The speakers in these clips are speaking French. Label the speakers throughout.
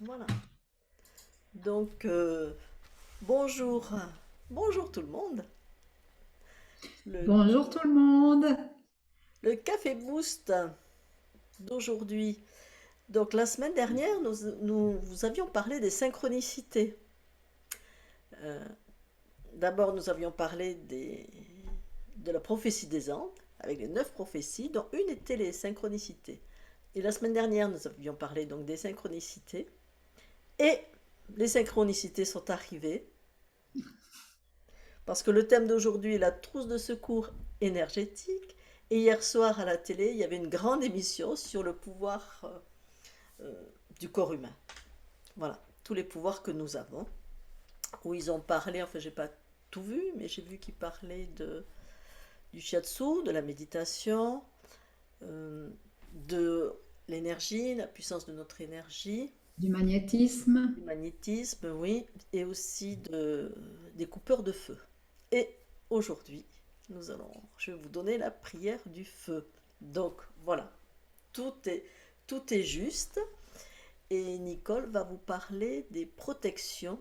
Speaker 1: Voilà. Donc, bonjour. Bonjour tout le monde. Le,
Speaker 2: Bonjour tout le monde.
Speaker 1: le Café Boost d'aujourd'hui. Donc, la semaine dernière, nous vous avions parlé des synchronicités. Euh, D'abord, nous avions parlé de la prophétie des anges, avec les 9 prophéties, dont une était les synchronicités. Et la semaine dernière, nous avions parlé donc des synchronicités. Et les synchronicités sont arrivées, parce que le thème d'aujourd'hui est la trousse de secours énergétique. Et hier soir à la télé, il y avait une grande émission sur le pouvoir du corps humain. Voilà, tous les pouvoirs que nous avons. Où ils ont parlé, enfin j'ai pas tout vu, mais j'ai vu qu'ils parlaient du shiatsu, de la méditation, euh, de l'énergie, la puissance de notre énergie,
Speaker 2: Du magnétisme.
Speaker 1: du magnétisme, oui, et aussi des coupeurs de feu. Et aujourd'hui, je vais vous donner la prière du feu. Donc voilà, tout est, tout est juste. Et Nicole va vous parler des protections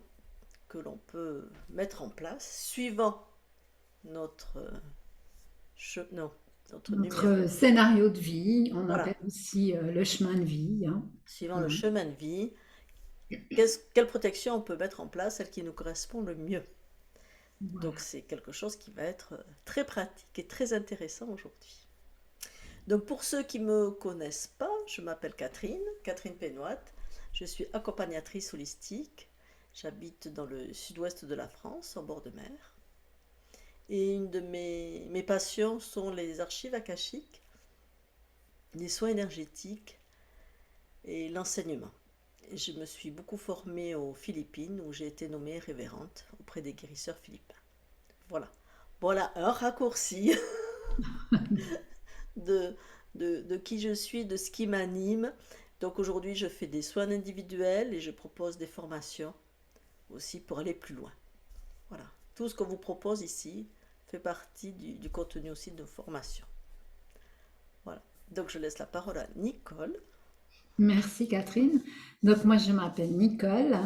Speaker 1: que l'on peut mettre en place suivant notre, non, notre numéro.
Speaker 2: Notre scénario de vie, on
Speaker 1: Voilà,
Speaker 2: appelle aussi le chemin de vie, hein.
Speaker 1: suivant le
Speaker 2: Mhm.
Speaker 1: chemin de vie, quelle protection on peut mettre en place, celle qui nous correspond le mieux. Donc
Speaker 2: Voilà.
Speaker 1: c'est quelque chose qui va être très pratique et très intéressant aujourd'hui. Donc pour ceux qui ne me connaissent pas, je m'appelle Catherine, Catherine Pénoat. Je suis accompagnatrice holistique. J'habite dans le sud-ouest de la France, en bord de mer. Et une de mes passions sont les archives akashiques, les soins énergétiques et l'enseignement. Et je me suis beaucoup formée aux Philippines où j'ai été nommée révérente auprès des guérisseurs philippins. Voilà. Voilà un raccourci de, de qui je suis, de ce qui m'anime. Donc aujourd'hui, je fais des soins individuels et je propose des formations aussi pour aller plus loin. Voilà. Tout ce qu'on vous propose ici fait partie du contenu aussi de nos formations. Voilà. Donc je laisse la parole à Nicole.
Speaker 2: Merci Catherine. Donc moi je m'appelle Nicole,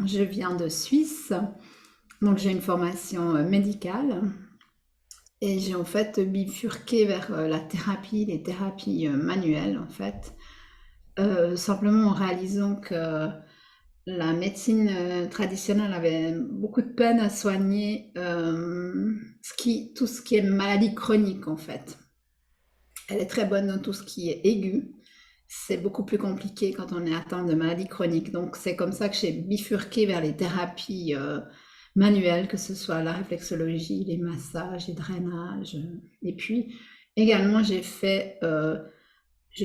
Speaker 2: je viens de Suisse, donc j'ai une formation médicale et j'ai en fait bifurqué vers la thérapie, les thérapies manuelles en fait, simplement en réalisant que la médecine traditionnelle avait beaucoup de peine à soigner tout ce qui est maladie chronique en fait. Elle est très bonne dans tout ce qui est aigu. C'est beaucoup plus compliqué quand on est atteint de maladies chroniques. Donc c'est comme ça que j'ai bifurqué vers les thérapies manuelles, que ce soit la réflexologie, les massages, les drainages. Et puis également je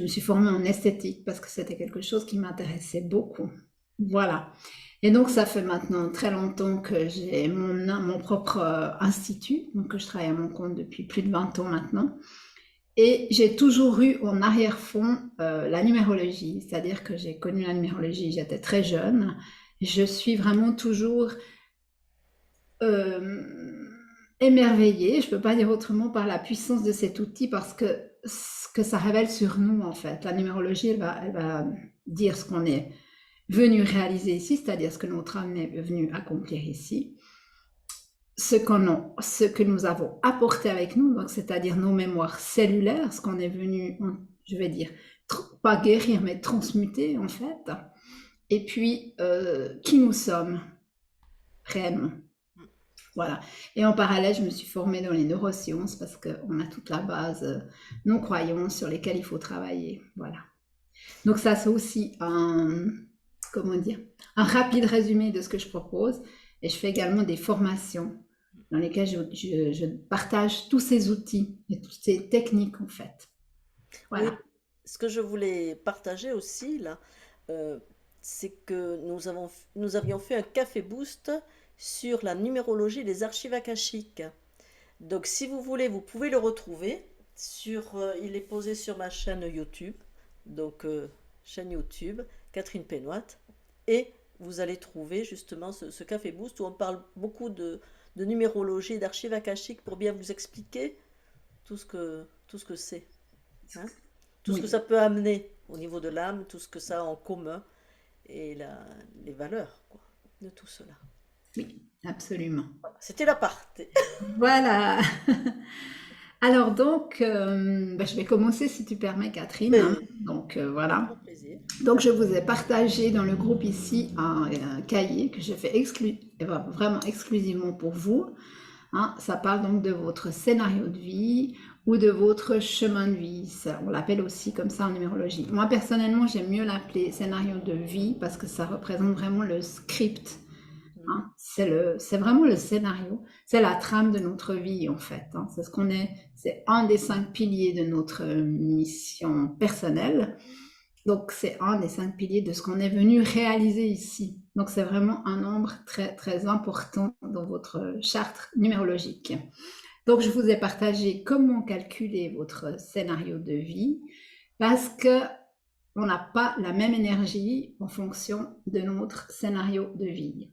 Speaker 2: me suis formée en esthétique parce que c'était quelque chose qui m'intéressait beaucoup. Voilà. Et donc, ça fait maintenant très longtemps que j'ai mon propre institut, donc que je travaille à mon compte depuis plus de 20 ans maintenant. Et j'ai toujours eu en arrière-fond la numérologie, c'est-à-dire que j'ai connu la numérologie, j'étais très jeune. Je suis vraiment toujours euh, émerveillée, je ne peux pas dire autrement, par la puissance de cet outil parce que ce que ça révèle sur nous, en fait. La numérologie, elle va dire ce qu'on est venu réaliser ici, c'est-à-dire ce que notre âme est venue accomplir ici, ce que nous avons apporté avec nous, donc c'est-à-dire nos mémoires cellulaires, ce qu'on est venu, je vais dire, pas guérir, mais transmuter en fait, et puis qui nous sommes réellement. Voilà. Et en parallèle, je me suis formée dans les neurosciences parce qu'on a toute la base, nos croyances sur lesquelles il faut travailler. Voilà. Donc ça, c'est aussi comment dire, un rapide résumé de ce que je propose. Et je fais également des formations dans lesquelles je partage tous ces outils et toutes ces techniques en fait.
Speaker 1: Oui,
Speaker 2: Voilà.
Speaker 1: ce que je voulais partager aussi là, euh, c'est que nous avions fait un café boost sur la numérologie des archives akashiques. Donc si vous voulez, vous pouvez le retrouver il est posé sur ma chaîne YouTube, donc chaîne YouTube, Catherine Pénoite, et vous allez trouver justement ce café boost où on parle beaucoup de numérologie et d'archives akashiques pour bien vous expliquer tout ce que c'est, hein, tout ce que
Speaker 2: Oui.
Speaker 1: ça peut amener au niveau de l'âme, tout ce que ça a en commun, et les valeurs, quoi, de tout cela.
Speaker 2: Oui, absolument.
Speaker 1: Voilà, c'était l'aparté.
Speaker 2: Voilà. Alors donc, je vais commencer si tu permets, Catherine, hein.
Speaker 1: Mais
Speaker 2: Donc
Speaker 1: avec
Speaker 2: voilà.
Speaker 1: grand plaisir.
Speaker 2: Donc je vous ai partagé dans le groupe ici un cahier que j'ai fait vraiment exclusivement pour vous, hein. Ça parle donc de votre scénario de vie ou de votre chemin de vie. On l'appelle aussi comme ça en numérologie. Moi personnellement, j'aime mieux l'appeler scénario de vie parce que ça représente vraiment le script, hein. C'est vraiment le scénario, c'est la trame de notre vie en fait, hein. C'est ce qu'on est, c'est un des 5 piliers de notre mission personnelle. Donc c'est un des 5 piliers de ce qu'on est venu réaliser ici. Donc c'est vraiment un nombre très très important dans votre charte numérologique. Donc je vous ai partagé comment calculer votre scénario de vie parce que on n'a pas la même énergie en fonction de notre scénario de vie.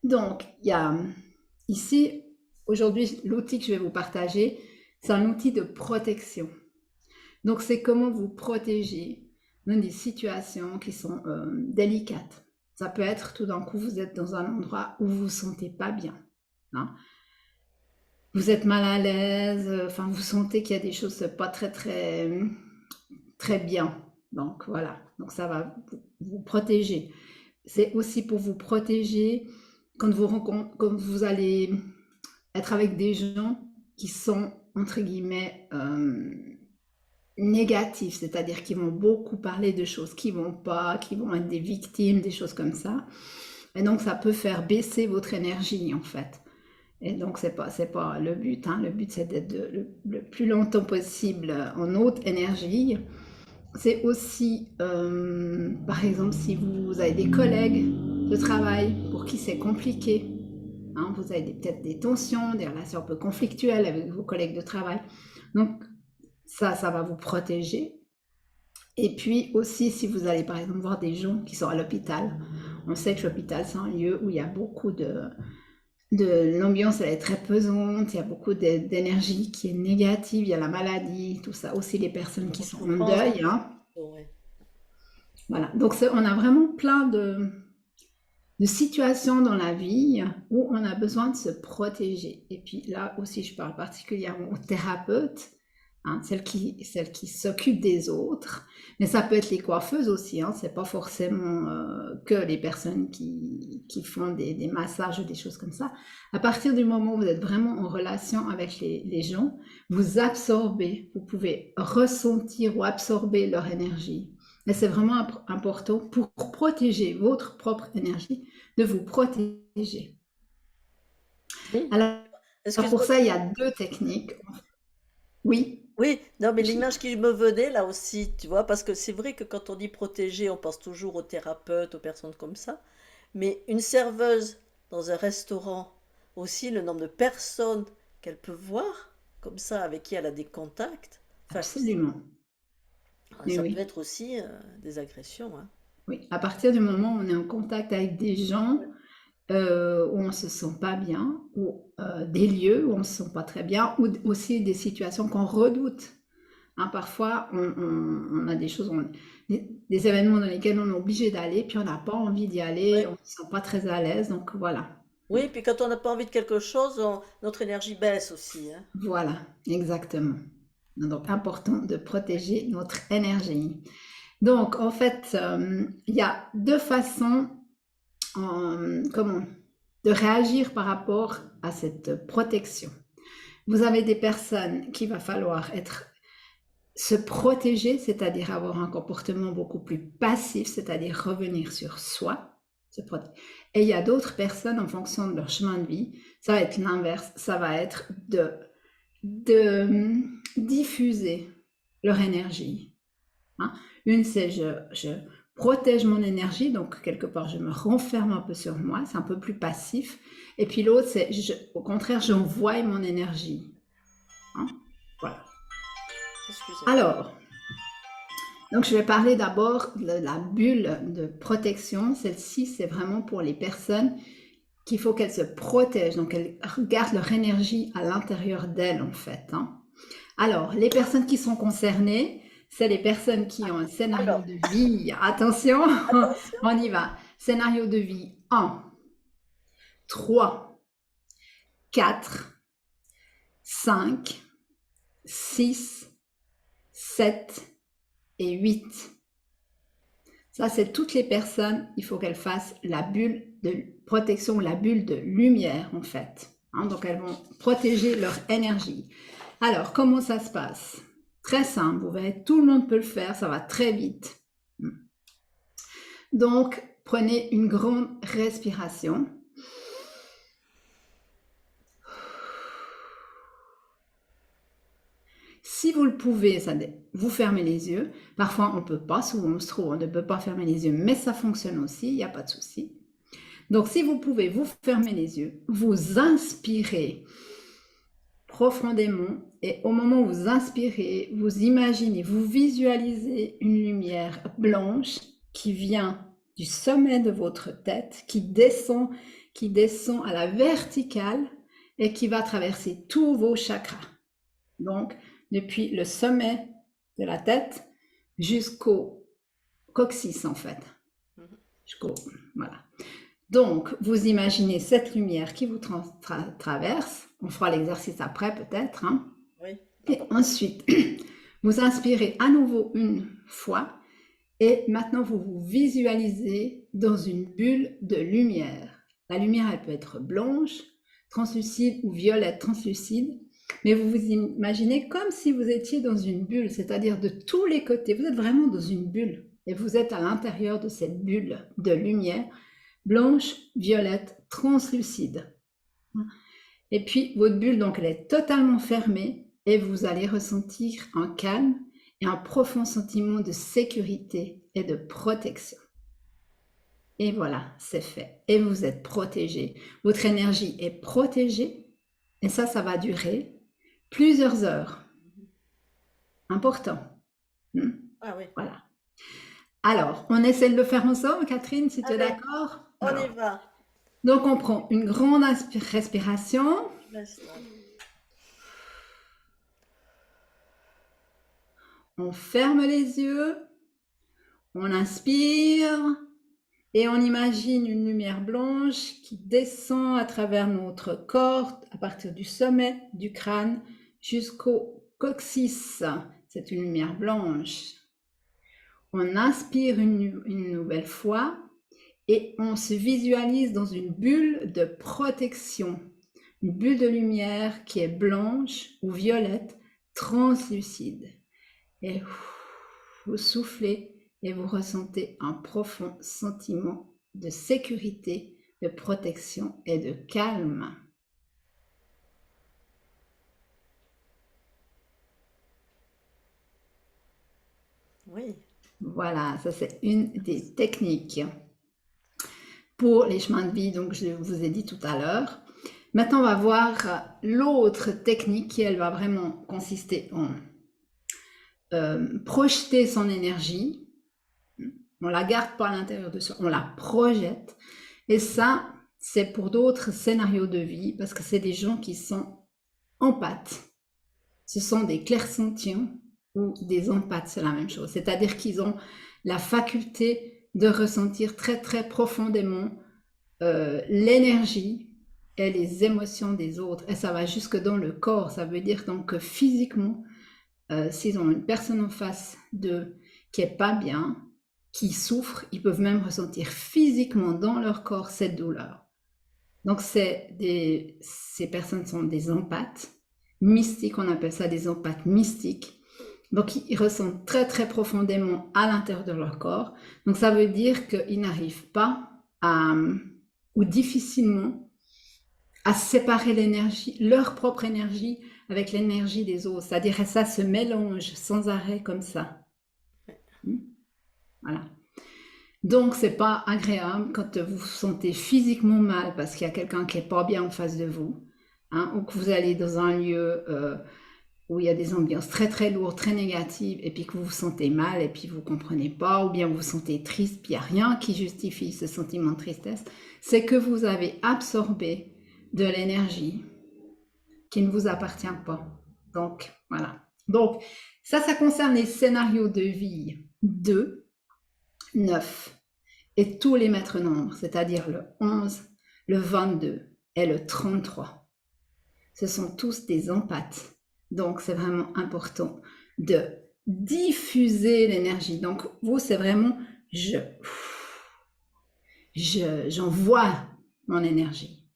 Speaker 2: Donc, il y a ici, aujourd'hui, l'outil que je vais vous partager, c'est un outil de protection. Donc, c'est comment vous protéger dans des situations qui sont délicates. Ça peut être tout d'un coup, vous êtes dans un endroit où vous ne vous sentez pas bien, hein. Vous êtes mal à l'aise, enfin, vous sentez qu'il y a des choses pas très, très, très bien. Donc, voilà. Donc, ça va vous protéger. C'est aussi pour vous protéger quand vous allez être avec des gens qui sont, entre guillemets, négatifs, c'est-à-dire qui vont beaucoup parler de choses qui vont pas, qui vont être des victimes, des choses comme ça. Et donc, ça peut faire baisser votre énergie, en fait. Et donc, c'est pas le but, hein. Le but, c'est d'être le plus longtemps possible en haute énergie. C'est aussi, par exemple, si vous avez des collègues de travail pour qui c'est compliqué, hein, vous avez peut-être des tensions, des relations un peu conflictuelles avec vos collègues de travail. Donc, ça va vous protéger. Et puis aussi, si vous allez par exemple voir des gens qui sont à l'hôpital, on sait que l'hôpital, c'est un lieu où il y a beaucoup l'ambiance, elle est très pesante, il y a beaucoup d'énergie qui est négative, il y a la maladie, tout ça. Aussi les personnes qui
Speaker 1: En
Speaker 2: sont en
Speaker 1: souffrance,
Speaker 2: deuil, hein.
Speaker 1: ouais.
Speaker 2: Voilà, donc on a vraiment plein de situations dans la vie où on a besoin de se protéger. Et puis là aussi, je parle particulièrement aux thérapeutes, hein, celles qui s'occupent des autres, mais ça peut être les coiffeuses aussi, hein, c'est pas forcément que les personnes qui font des massages ou des choses comme ça. À partir du moment où vous êtes vraiment en relation avec les gens, vous absorbez, vous pouvez ressentir ou absorber leur énergie. Mais c'est vraiment important pour protéger votre propre énergie, de vous protéger.
Speaker 1: Oui.
Speaker 2: Alors, pour
Speaker 1: Excuse-moi.
Speaker 2: ça, il y a 2 techniques. Oui,
Speaker 1: Oui, non, mais
Speaker 2: J
Speaker 1: l'image qui me venait là aussi, tu vois, parce que c'est vrai que quand on dit protéger, on pense toujours aux thérapeutes, aux personnes comme ça, mais une serveuse dans un restaurant, aussi le nombre de personnes qu'elle peut voir, comme ça, avec qui elle a des contacts, enfin,
Speaker 2: absolument. Mais
Speaker 1: ça peut
Speaker 2: oui,
Speaker 1: être aussi des agressions, hein.
Speaker 2: oui. À partir du moment où on est en contact avec des gens, où on se sent pas bien, ou des lieux où on se sent pas très bien, ou aussi des situations qu'on redoute, hein. Parfois, on a des choses, des événements dans lesquels on est obligé d'aller, puis on n'a pas envie d'y aller,
Speaker 1: Ouais.
Speaker 2: on ne se sent pas très à l'aise, donc voilà.
Speaker 1: Oui, puis quand on n'a pas envie de quelque chose, notre énergie baisse aussi, hein.
Speaker 2: Voilà, exactement. Donc, important de protéger notre énergie. Donc, en fait, il y a 2 façons, comment, de réagir par rapport à cette protection. Vous avez des personnes qu'il va falloir se protéger, c'est-à-dire avoir un comportement beaucoup plus passif, c'est-à-dire revenir sur soi, se protéger. Et il y a d'autres personnes, en fonction de leur chemin de vie, ça va être l'inverse, ça va être de diffuser leur énergie, hein. Une, c'est je protège mon énergie, donc quelque part je me renferme un peu sur moi, c'est un peu plus passif. Et puis l'autre, c'est au contraire, j'envoie mon énergie, hein. Voilà.
Speaker 1: Excusez-moi.
Speaker 2: Alors, donc je vais parler d'abord de la bulle de protection. Celle-ci, c'est vraiment pour les personnes qu'il faut qu'elles se protègent, donc elles gardent leur énergie à l'intérieur d'elles en fait, hein. Alors, les personnes qui sont concernées, c'est les personnes qui ont un scénario
Speaker 1: Alors,
Speaker 2: de vie. Attention,
Speaker 1: attention.
Speaker 2: on y va. Scénario de vie 1, 3, 4, 5, 6, 7 et 8. Ça, c'est toutes les personnes, il faut qu'elles fassent la bulle de protection, la bulle de lumière, en fait. Hein, donc, elles vont protéger leur énergie. Alors, comment ça se passe? Très simple, vous verrez, tout le monde peut le faire, ça va très vite. Donc, prenez une grande respiration. Si vous le pouvez, vous fermez les yeux. Parfois, on ne peut pas, souvent on se trouve, on ne peut pas fermer les yeux, mais ça fonctionne aussi, il n'y a pas de souci. Donc, si vous pouvez, vous fermez les yeux, vous inspirez profondément et au moment où vous inspirez, vous imaginez, vous visualisez une lumière blanche qui vient du sommet de votre tête, qui descend à la verticale et qui va traverser tous vos chakras. Donc, depuis le sommet de la tête jusqu'au coccyx, en fait. Voilà. Donc, vous imaginez cette lumière qui vous traverse. On fera l'exercice après, peut-être. Hein.
Speaker 1: Oui.
Speaker 2: Et ensuite, vous inspirez à nouveau une fois. Et maintenant, vous vous visualisez dans une bulle de lumière. La lumière, elle peut être blanche, translucide ou violette translucide. Mais vous vous imaginez comme si vous étiez dans une bulle, c'est-à-dire de tous les côtés. Vous êtes vraiment dans une bulle et vous êtes à l'intérieur de cette bulle de lumière blanche, violette, translucide. Et puis, votre bulle, donc, elle est totalement fermée et vous allez ressentir un calme et un profond sentiment de sécurité et de protection. Et voilà, c'est fait. Et vous êtes protégé. Votre énergie est protégée et ça va durer plusieurs heures. Important.
Speaker 1: Ah oui.
Speaker 2: Voilà. Alors, on essaie de le faire ensemble, Catherine, si tu es d'accord?
Speaker 1: On y va.
Speaker 2: Donc, on prend une grande respiration. On ferme les yeux. On inspire. Et on imagine une lumière blanche qui descend à travers notre corps, à partir du sommet du crâne jusqu'au coccyx. C'est une lumière blanche. On inspire une nouvelle fois et on se visualise dans une bulle de protection. Une bulle de lumière qui est blanche ou violette, translucide. Et vous soufflez et vous ressentez un profond sentiment de sécurité, de protection et de calme.
Speaker 1: Oui.
Speaker 2: Voilà, ça c'est une des techniques pour les chemins de vie, donc je vous ai dit tout à l'heure. Maintenant, on va voir l'autre technique qui, elle, va vraiment consister en projeter son énergie. On la garde pas à l'intérieur de soi, on la projette. Et ça, c'est pour d'autres scénarios de vie, parce que c'est des gens qui sont empathes. Ce sont des clairsentients ou des empathes, c'est la même chose. C'est-à-dire qu'ils ont la faculté de ressentir très très profondément l'énergie et les émotions des autres. Et ça va jusque dans le corps. Ça veut dire donc que physiquement, s'ils ont une personne en face d'eux qui est pas bien, qui souffrent, ils peuvent même ressentir physiquement dans leur corps cette douleur. Donc ces personnes sont des empathes mystiques, on appelle ça des empathes mystiques. Donc ils ressentent très très profondément à l'intérieur de leur corps. Donc ça veut dire qu'ils n'arrivent pas ou difficilement à séparer l'énergie, leur propre énergie avec l'énergie des autres. C'est-à-dire que ça se mélange sans arrêt comme ça. Voilà. Donc, c'est pas agréable quand vous vous sentez physiquement mal parce qu'il y a quelqu'un qui est pas bien en face de vous, hein, ou que vous allez dans un lieu où il y a des ambiances très très lourdes, très négatives, et puis que vous vous sentez mal et puis vous comprenez pas, ou bien vous vous sentez triste, puis il n'y a rien qui justifie ce sentiment de tristesse, c'est que vous avez absorbé de l'énergie qui ne vous appartient pas. Donc, voilà. Donc, Ça concerne les scénarios de vie 2, 9 et tous les maîtres nombres, c'est-à-dire le 11, le 22 et le 33. Ce sont tous des empathes. Donc, c'est vraiment important de diffuser l'énergie. Donc, vous, c'est vraiment j'envoie mon énergie.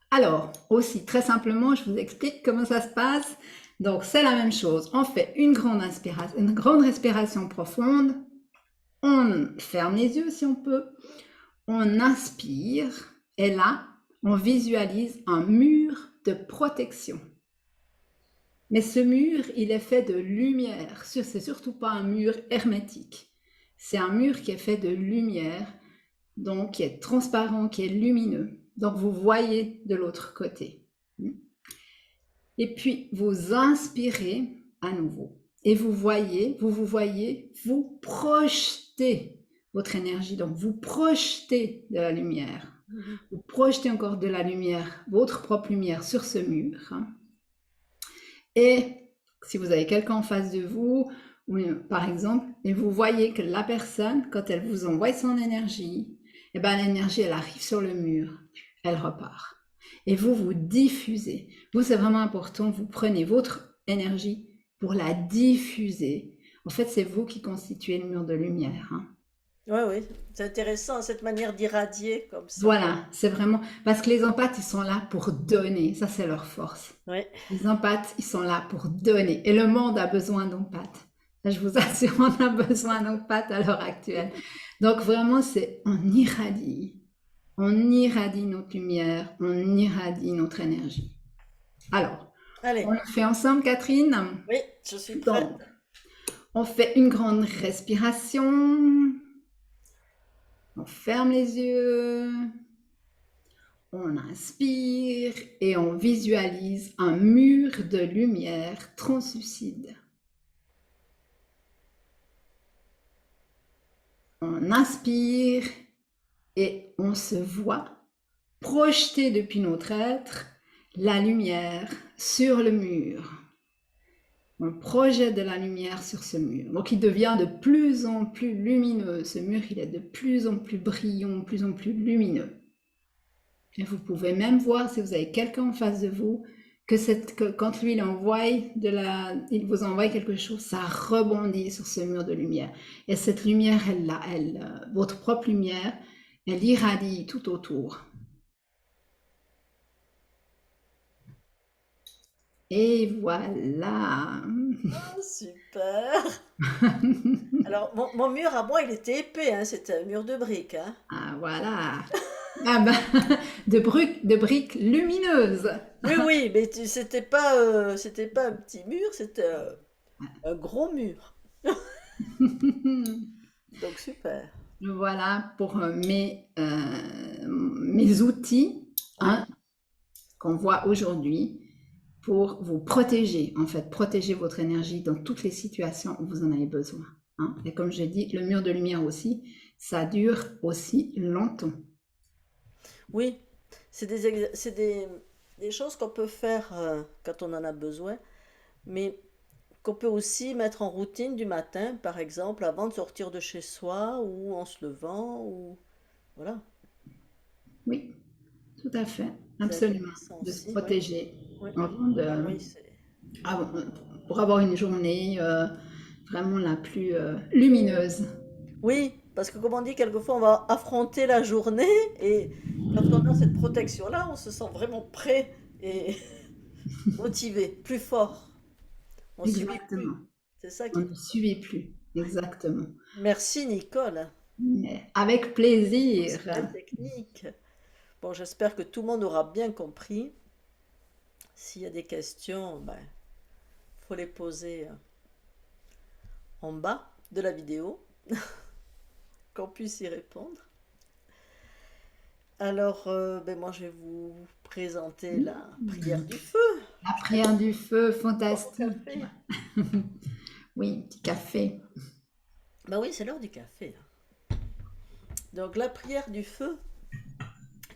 Speaker 2: Alors, aussi, très simplement, je vous explique comment ça se passe. Donc, c'est la même chose. On fait une grande respiration profonde. On ferme les yeux si on peut. On inspire. Et là, on visualise un mur de protection. Mais ce mur, il est fait de lumière. C'est surtout pas un mur hermétique. C'est un mur qui est fait de lumière, donc qui est transparent, qui est lumineux. Donc vous voyez de l'autre côté. Et puis vous inspirez à nouveau. Et vous voyez, vous projetez votre énergie. Donc vous projetez de la lumière. Vous projetez encore de la lumière, votre propre lumière sur ce mur. Et si vous avez quelqu'un en face de vous, par exemple, et vous voyez que la personne, quand elle vous envoie son énergie, eh ben, l'énergie, elle arrive sur le mur, elle repart. Et vous diffusez. Vous, c'est vraiment important, vous prenez votre énergie pour la diffuser. En fait, c'est vous qui constituez le mur de lumière.
Speaker 1: Oui, oui, c'est intéressant, cette manière d'irradier comme ça.
Speaker 2: Voilà, c'est vraiment... Parce que les empathes, ils sont là pour donner. Ça, c'est leur force.
Speaker 1: Oui.
Speaker 2: Les empathes, ils sont là pour donner. Et le monde a besoin d'empathes. Je vous assure, on a besoin d'empathes à l'heure actuelle. Donc vraiment, c'est on irradie notre lumière, on irradie notre énergie. Alors,
Speaker 1: Allez.
Speaker 2: on le fait ensemble, Catherine?
Speaker 1: Oui, je suis prête.
Speaker 2: Donc, on fait une grande respiration. On ferme les yeux. On inspire et on visualise un mur de lumière translucide. On inspire et on se voit projeter depuis notre être la lumière sur le mur. On projette de la lumière sur ce mur. Donc il devient de plus en plus lumineux. Ce mur, il est de plus en plus brillant, de plus en plus lumineux. Et vous pouvez même voir, si vous avez quelqu'un en face de vous, que quand lui il vous envoie quelque chose, ça rebondit sur ce mur de lumière. Et cette lumière, votre propre lumière, elle irradie tout autour. Et voilà.
Speaker 1: Oh, super. Alors, mon mur à moi, il était épais, hein, c'était un mur de briques. Hein.
Speaker 2: Ah voilà. Ah bah, de briques lumineuses.
Speaker 1: Oui, oui, mais c'était pas un petit mur, c'était un gros mur. Donc, super.
Speaker 2: Voilà pour mes outils qu'on voit aujourd'hui pour vous protéger, en fait, protéger votre énergie dans toutes les situations où vous en avez besoin. Et comme je dis, le mur de lumière aussi, ça dure aussi longtemps.
Speaker 1: Oui, c'est des choses qu'on peut faire quand on en a besoin, mais qu'on peut aussi mettre en routine du matin, par exemple, avant de sortir de chez soi ou en se levant, ou voilà.
Speaker 2: Oui, tout à fait,
Speaker 1: C'est
Speaker 2: absolument.
Speaker 1: intéressant
Speaker 2: De se
Speaker 1: aussi, oui.
Speaker 2: protéger
Speaker 1: Oui,
Speaker 2: avant
Speaker 1: oui, c'est...
Speaker 2: pour avoir une journée vraiment la plus lumineuse.
Speaker 1: Oui, parce que comme on dit, quelquefois on va affronter la journée et quand on a cette protection-là, on se sent vraiment prêt et motivé, plus fort. On ne subit
Speaker 2: Exactement.
Speaker 1: plus. C'est ça
Speaker 2: On
Speaker 1: qui est
Speaker 2: ne subit plus. Exactement.
Speaker 1: Merci Nicole
Speaker 2: Mais avec
Speaker 1: pour
Speaker 2: plaisir.
Speaker 1: ces belles techniques. Bon, j'espère que tout le monde aura bien compris. S'il y a des questions, ben, faut les poser en bas de la vidéo, qu'on puisse y répondre. Alors, ben moi, je vais vous présenter la prière du feu.
Speaker 2: La prière du feu,
Speaker 1: Boire mon
Speaker 2: fantastique.
Speaker 1: café.
Speaker 2: Oui, petit café.
Speaker 1: Ben oui, c'est l'heure du café. Donc, la prière du feu,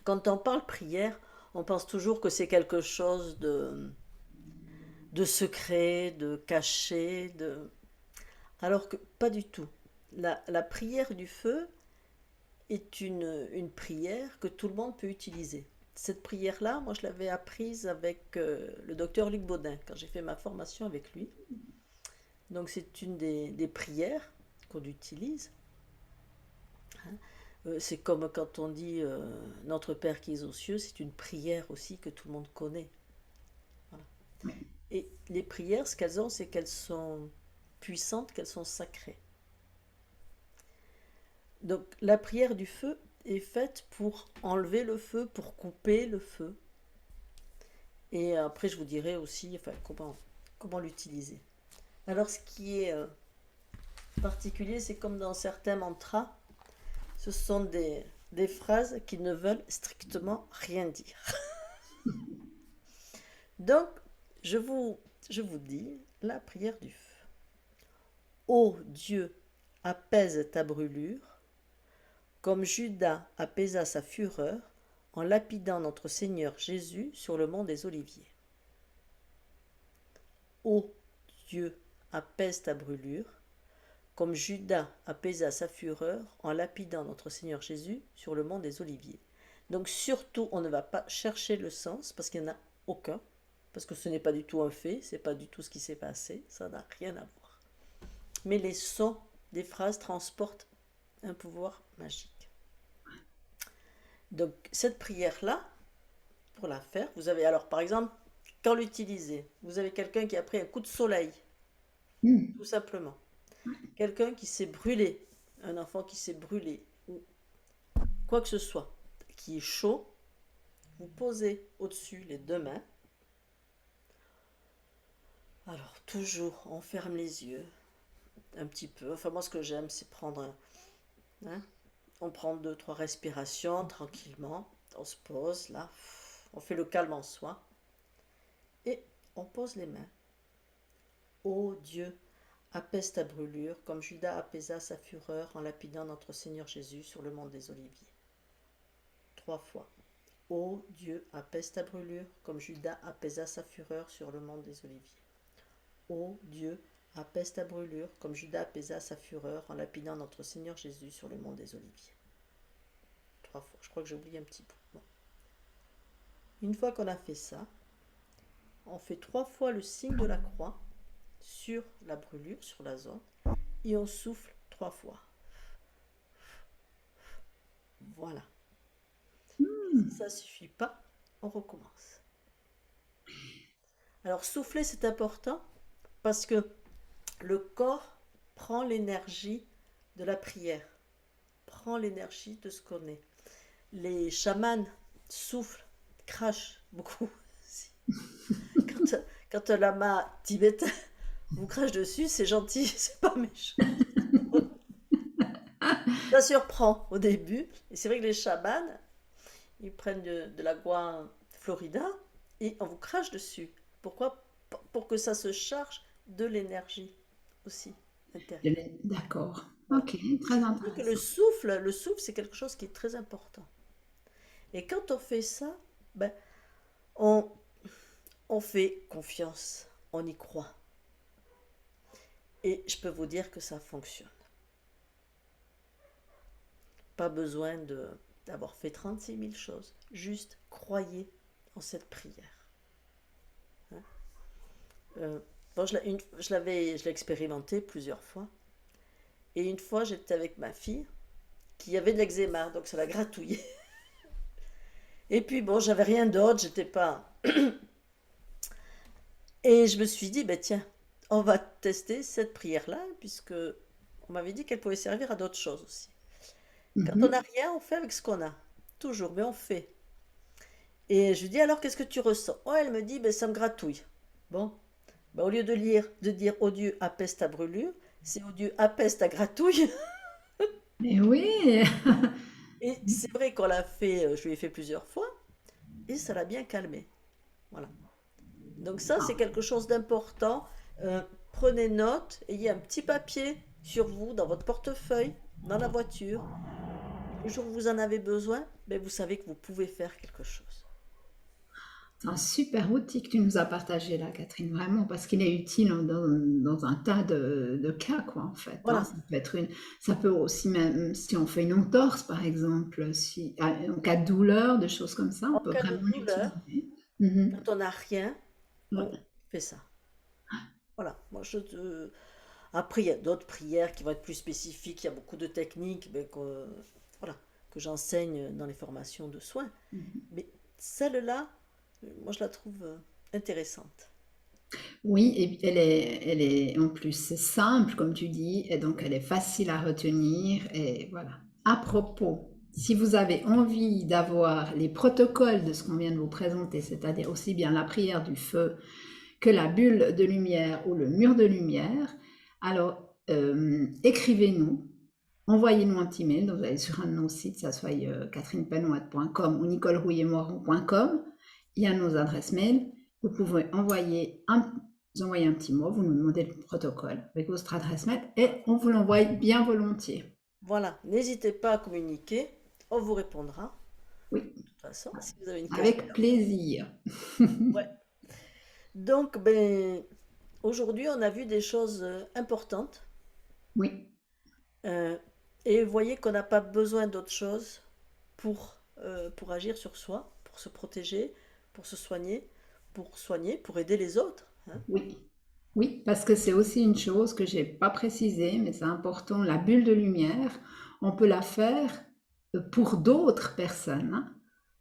Speaker 1: quand on parle prière, on pense toujours que c'est quelque chose de secret, de caché, de... Alors que pas du tout. La prière du feu est une prière que tout le monde peut utiliser. Cette prière-là, moi je l'avais apprise avec le docteur Luc Baudin quand j'ai fait ma formation avec lui. Donc c'est une des prières qu'on utilise. C'est comme quand on dit Notre Père qui es aux cieux, c'est une prière aussi que tout le monde connaît. Voilà. Et les prières, ce qu'elles ont, c'est qu'elles sont puissantes, qu'elles sont sacrées. Donc la prière du feu est faite pour enlever le feu, pour couper le feu. Et après, je vous dirai aussi enfin, comment l'utiliser. Alors, ce qui est particulier, c'est comme dans certains mantras, ce sont des phrases qui ne veulent strictement rien dire. Donc, je vous dis la prière du feu. Ô Dieu, apaise ta brûlure, comme Judas apaisa sa fureur en lapidant notre Seigneur Jésus sur le mont des Oliviers. Ô Dieu, apaise ta brûlure, comme Judas apaisa sa fureur en lapidant notre Seigneur Jésus sur le mont des Oliviers. Donc surtout, on ne va pas chercher le sens, parce qu'il n'y en a aucun, parce que ce n'est pas du tout un fait, c'est pas du tout ce qui s'est passé, ça n'a rien à voir. Mais les sons des phrases transportent un pouvoir magique. Donc cette prière-là, pour la faire, vous avez alors par exemple, quand l'utiliser, vous avez quelqu'un qui a pris un coup de soleil, tout simplement. Quelqu'un qui s'est brûlé, un enfant qui s'est brûlé, ou quoi que ce soit, qui est chaud, vous posez au-dessus les deux mains. Alors toujours, on ferme les yeux, un petit peu. Enfin moi ce que j'aime c'est prendre on prend 2-3 respirations tranquillement, on se pose là, on fait le calme en soi et on pose les mains. Ô Dieu, apaise ta brûlure comme Judas apaisa sa fureur en lapidant notre Seigneur Jésus sur le mont des Oliviers. 3 fois. Ô Dieu, apaise ta brûlure comme Judas apaisa sa fureur sur le mont des Oliviers. Ô Dieu, apaise ta brûlure comme Judas apaisa sa fureur en lapidant notre Seigneur Jésus sur le mont des Oliviers. 3 fois. Je crois que j'ai oublié un petit peu. Bon. Une fois qu'on a fait ça, on fait 3 fois le signe de la croix sur la brûlure, sur la zone, et on souffle 3 fois. Voilà. Si ça ne suffit pas, on recommence. Alors souffler, c'est important parce que le corps prend l'énergie de la prière, prend l'énergie de ce qu'on est. Les chamans soufflent, crachent beaucoup. Quand un lama tibétain vous crache dessus, c'est gentil, c'est pas méchant. Ça surprend au début. Et c'est vrai que les chamans, ils prennent de l'agua Florida et on vous crache dessus. Pourquoi? Pour que ça se charge de l'énergie aussi intérieure.
Speaker 2: D'accord.
Speaker 1: Voilà.
Speaker 2: Ok, très
Speaker 1: Que
Speaker 2: intéressant.
Speaker 1: le souffle, c'est quelque chose qui est très important. Et quand on fait ça, ben, on, on fait confiance, on y croit. Et je peux vous dire que ça fonctionne. Pas besoin d'avoir fait 36 000 choses. Juste croyez en cette prière. Hein? Bon, je l'ai expérimenté plusieurs fois. Et une fois, j'étais avec ma fille qui avait de l'eczéma, donc ça l'a gratouillé. Et puis bon, j'avais rien d'autre, j'étais pas. Et je me suis dit, ben tiens, on va tester cette prière-là, puisque on m'avait dit qu'elle pouvait servir à d'autres choses aussi. Quand on n'a rien, on fait avec ce qu'on a. Toujours, mais on fait. Et je lui dis, alors qu'est-ce que tu ressens? Oh, elle me dit, ben ça me gratouille. Bon, ben, au lieu de dire, oh Dieu, apaise ta brûlure, c'est oh Dieu, apaise ta gratouille.
Speaker 2: Mais oui,
Speaker 1: Et c'est vrai qu'on l'a fait, je lui ai fait plusieurs fois, et ça l'a bien calmé. Voilà. Donc ça, c'est quelque chose d'important. Prenez note, ayez un petit papier sur vous, dans votre portefeuille, dans la voiture. Le jour où vous en avez besoin, ben vous savez que vous pouvez faire quelque chose.
Speaker 2: C'est un super outil que tu nous as partagé là, Catherine, vraiment, parce qu'il est utile dans un tas de cas, quoi, en fait, hein.
Speaker 1: Voilà,
Speaker 2: Ça peut aussi, même si on fait une entorse, par exemple, en cas de douleur, de choses comme ça, on
Speaker 1: en
Speaker 2: peut
Speaker 1: cas de
Speaker 2: vraiment
Speaker 1: douleur,
Speaker 2: l'utiliser. Mhm.
Speaker 1: quand on n'a rien, on
Speaker 2: Ouais.
Speaker 1: fait ça. Voilà, après, il y a d'autres prières qui vont être plus spécifiques, il y a beaucoup de techniques voilà, que j'enseigne dans les formations de soins. Mais celle-là, moi, je la trouve intéressante.
Speaker 2: Oui, et elle est en plus c'est simple, comme tu dis, et donc elle est facile à retenir. Et voilà. À propos, si vous avez envie d'avoir les protocoles de ce qu'on vient de vous présenter, c'est-à-dire aussi bien la prière du feu que la bulle de lumière ou le mur de lumière, alors écrivez-nous, envoyez-nous un petit mail. Donc vous allez sur un de nos sites, ça soit catherinepenouat.com ou nicolerouilletmoiron.com. Il y a nos adresses mail. Vous pouvez nous envoyer un petit mot, vous nous demandez le protocole avec votre adresse mail et on vous l'envoie bien volontiers.
Speaker 1: Voilà, n'hésitez pas à communiquer, on vous répondra.
Speaker 2: Oui,
Speaker 1: De toute façon, si vous avez une question.
Speaker 2: avec plaisir.
Speaker 1: Ouais. Donc, ben, aujourd'hui, on a vu des choses importantes.
Speaker 2: Oui,
Speaker 1: euh, et vous voyez qu'on n'a pas besoin d'autre chose pour agir sur soi, pour se protéger, pour soigner, pour aider les autres, hein.
Speaker 2: oui, oui, parce que c'est aussi une chose que j'ai pas précisée, mais c'est important. La bulle de lumière, on peut la faire pour d'autres personnes, hein.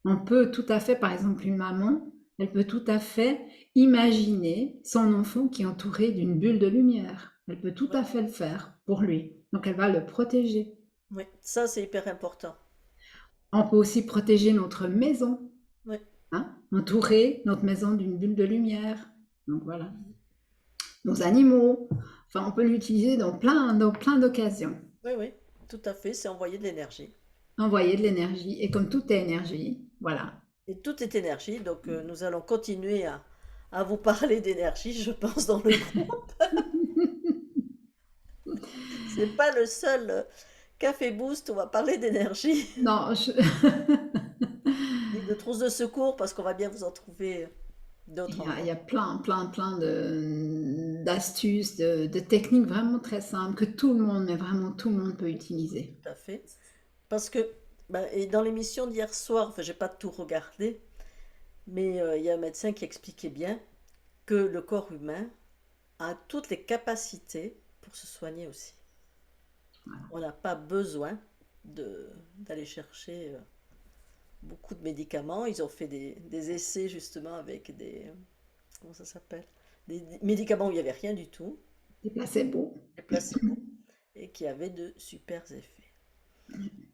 Speaker 2: On peut tout à fait, par exemple, une maman, elle peut tout à fait imaginer son enfant qui est entouré d'une bulle de lumière. Elle peut tout
Speaker 1: Ouais.
Speaker 2: à fait le faire pour lui. Donc elle va le protéger.
Speaker 1: Oui, ça c'est hyper important.
Speaker 2: On peut aussi protéger notre maison,
Speaker 1: Oui,
Speaker 2: hein, entourer notre maison d'une bulle de lumière. Donc voilà. Nos animaux, enfin on peut l'utiliser dans plein d'occasions.
Speaker 1: oui, oui, tout à fait, c'est envoyer de l'énergie.
Speaker 2: Envoyer de l'énergie. Et comme tout est énergie, voilà.
Speaker 1: Et tout est énergie, donc nous allons continuer à vous parler d'énergie, je pense, dans le groupe. C'est pas le seul café boost où on va parler d'énergie,
Speaker 2: Non,
Speaker 1: ni de trousse de secours, parce qu'on va bien vous en trouver d'autres
Speaker 2: il y
Speaker 1: encore.
Speaker 2: a plein d'astuces, de techniques vraiment très simples que tout le monde, mais vraiment tout le monde peut utiliser.
Speaker 1: Tout à fait. Parce que, ben, et dans l'émission d'hier soir, enfin, j'ai pas tout regardé, mais il y a un médecin qui expliquait bien que le corps humain a toutes les capacités pour se soigner aussi. On n'a pas besoin d'aller chercher beaucoup de médicaments. Ils ont fait des essais justement avec comment ça s'appelle? Des médicaments où il n'y avait rien du tout,
Speaker 2: Des placebos.
Speaker 1: des placebos, et qui avaient de super effets.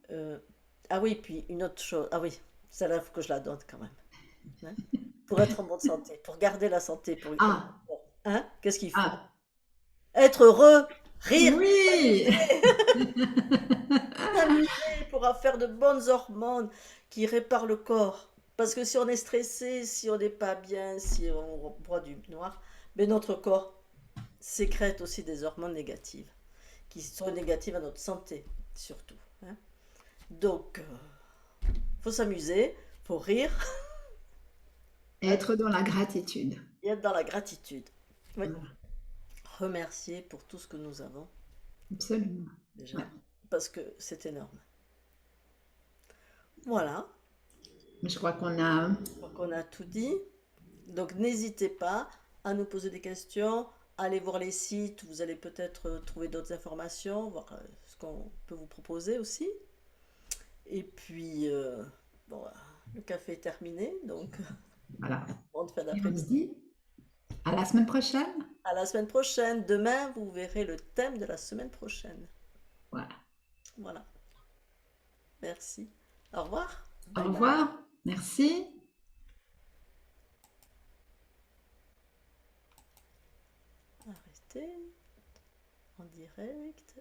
Speaker 1: Euh, ah oui, puis une autre chose. Ah oui, celle-là, il faut que je la donne quand même, hein. Pour être en bonne santé, pour garder la santé,
Speaker 2: Ah,
Speaker 1: hein, qu'est-ce qu'il faut?
Speaker 2: ah,
Speaker 1: Être heureux, rire,
Speaker 2: oui!
Speaker 1: s'amuser pour faire de bonnes hormones qui réparent le corps. Parce que si on est stressé, si on n'est pas bien, si on boit du noir, mais notre corps sécrète aussi des hormones négatives, qui sont négatives à notre santé, surtout, hein. Donc, faut s'amuser, faut rire, hein,
Speaker 2: Être dans la gratitude.
Speaker 1: et être dans la gratitude. Oui.
Speaker 2: Voilà,
Speaker 1: Remercier pour tout ce que nous avons,
Speaker 2: absolument. Ouais.
Speaker 1: déjà, parce que c'est énorme. Voilà,
Speaker 2: Je crois qu'on a.
Speaker 1: donc on a tout dit. Donc n'hésitez pas à nous poser des questions, allez voir les sites, vous allez peut-être trouver d'autres informations, voir ce qu'on peut vous proposer aussi. Et puis, bon, le café est terminé, donc
Speaker 2: Voilà.
Speaker 1: bonne fin
Speaker 2: Et on se
Speaker 1: d'après-midi.
Speaker 2: dit à la semaine prochaine.
Speaker 1: À la semaine prochaine. Demain, vous verrez le thème de la semaine prochaine.
Speaker 2: Voilà.
Speaker 1: Voilà. Merci. Au revoir.
Speaker 2: Au
Speaker 1: Bye bye.
Speaker 2: revoir. Merci.
Speaker 1: Arrêtez en direct.